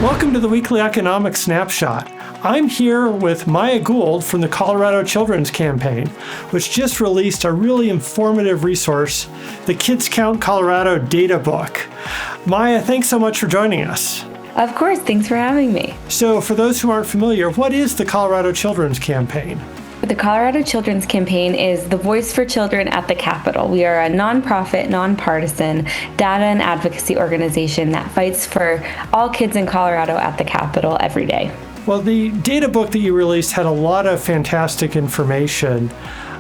Welcome to the Weekly Economic Snapshot. I'm here with Maya Gould from the Colorado Children's Campaign, which just released a really informative resource, the Kids Count Colorado Data Book. Maya, thanks so much for joining us. Of course, thanks for having me. So for those who aren't familiar, what is the Colorado Children's Campaign? The Colorado Children's Campaign is the voice for children at the Capitol. We are a nonprofit, nonpartisan data and advocacy organization that fights for all kids in Colorado at the Capitol every day. Well, the data book that you released had a lot of fantastic information.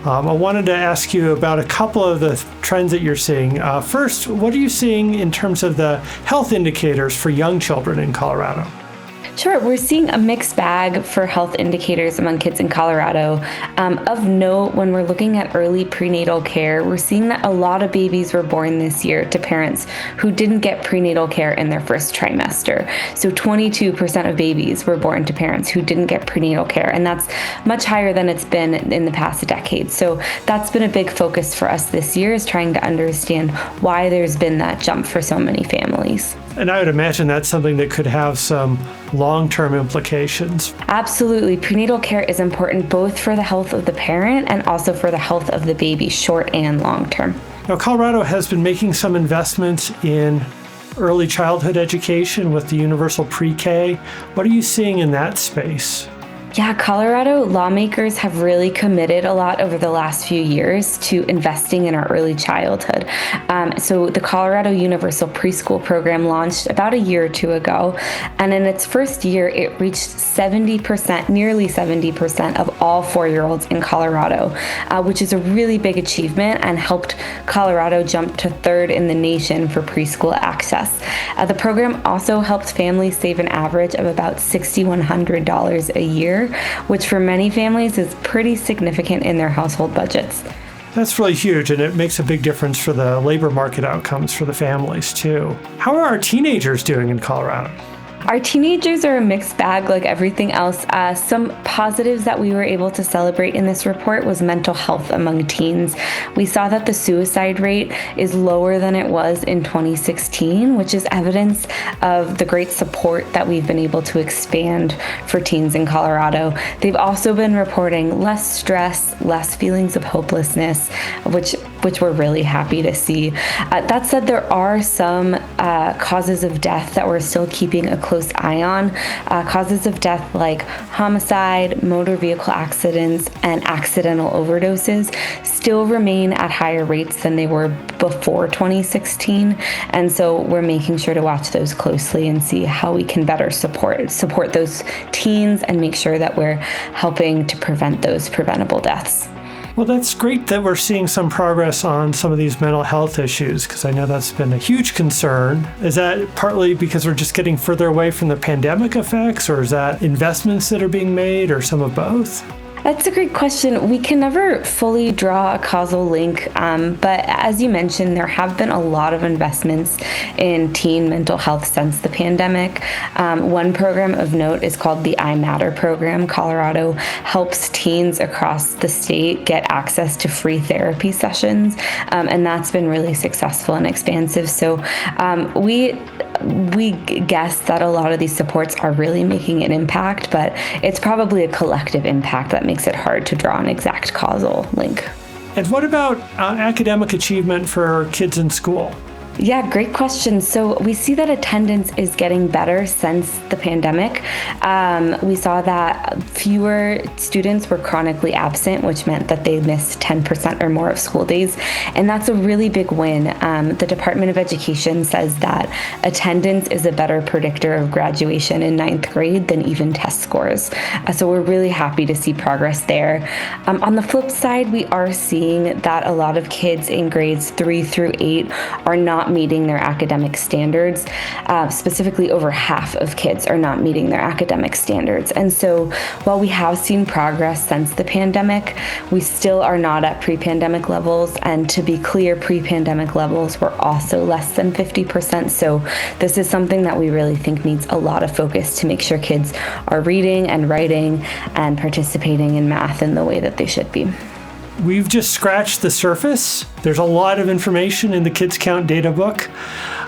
I wanted to ask you about a couple of the trends that you're seeing. First, what are you seeing in terms of the health indicators for young children in Colorado? Sure, we're seeing a mixed bag for health indicators among kids in Colorado. Of note, when we're looking at early prenatal care, we're seeing that a lot of babies were born this year to parents who didn't get prenatal care in their first trimester. So 22% of babies were born to parents who didn't get prenatal care, and that's much higher than it's been in the past decade. So that's been a big focus for us this year, is trying to understand why there's been that jump for so many families. And I would imagine that's something that could have some long-term implications. Absolutely. Prenatal care is important both for the health of the parent and also for the health of the baby, short and long term. Now, Colorado has been making some investments in early childhood education with the universal pre-K. What are you seeing in that space? Yeah, Colorado lawmakers have really committed a lot over the last few years to investing in our early childhood. So the Colorado Universal Preschool Program launched about a year or two ago, and in its first year, it reached 70%, nearly 70% of all 4-year-olds in Colorado, which is a really big achievement and helped Colorado jump to third in the nation for preschool access. The program also helped families save an average of about $6,100 a year, which for many families is pretty significant in their household budgets. That's really huge, and it makes a big difference for the labor market outcomes for the families, too. How are our teenagers doing in Colorado? Our teenagers are a mixed bag like everything else. Some positives that we were able to celebrate in this report was mental health among teens. We saw that the suicide rate is lower than it was in 2016, which is evidence of the great support that we've been able to expand for teens in Colorado. They've also been reporting less stress, less feelings of hopelessness, which we're really happy to see. That said, there are some causes of death that we're still keeping a close eye on. Causes of death like homicide, motor vehicle accidents, and accidental overdoses still remain at higher rates than they were before 2016. And so we're making sure to watch those closely and see how we can better support those teens and make sure that we're helping to prevent those preventable deaths. Well, that's great that we're seeing some progress on some of these mental health issues, because I know that's been a huge concern. Is that partly because we're just getting further away from the pandemic effects, or is that investments that are being made, or some of both? That's a great question. We can never fully draw a causal link, but as you mentioned, there have been a lot of investments in teen mental health since the pandemic. One program of note is called the I Matter program. Colorado helps teens across the state get access to free therapy sessions, and that's been really successful and expansive. So we guess that a lot of these supports are really making an impact, but it's probably a collective impact that makes it hard to draw an exact causal link. And what about academic achievement for kids in school? Yeah, great question. So we see that attendance is getting better since the pandemic. We saw that fewer students were chronically absent, which meant that they missed 10% or more of school days. And that's a really big win. The Department of Education says that attendance is a better predictor of graduation in 9th grade than even test scores. So we're really happy to see progress there. On the flip side, we are seeing that a lot of kids in grades 3 through 8 are not meeting their academic standards. Specifically, over half of kids are not meeting their academic standards. And so while we have seen progress since the pandemic, we still are not at pre-pandemic levels. And to be clear, pre-pandemic levels were also less than 50%. So this is something that we really think needs a lot of focus to make sure kids are reading and writing and participating in math in the way that they should be. We've just scratched the surface. There's a lot of information in the Kids Count data book.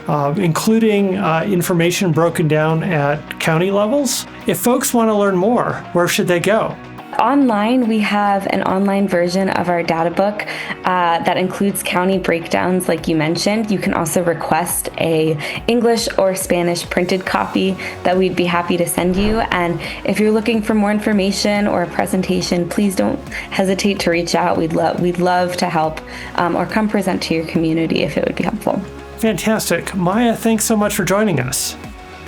including information broken down at county levels. If folks want to learn more, where should they go? Online, we have an online version of our data book that includes county breakdowns, like you mentioned. You can also request a English or Spanish printed copy that we'd be happy to send you. And if you're looking for more information or a presentation, please don't hesitate to reach out. We'd love to help or come present to your community if it would be helpful. Fantastic. Maya, thanks so much for joining us.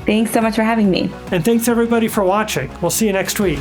Thanks so much for having me. And thanks everybody for watching. We'll see you next week.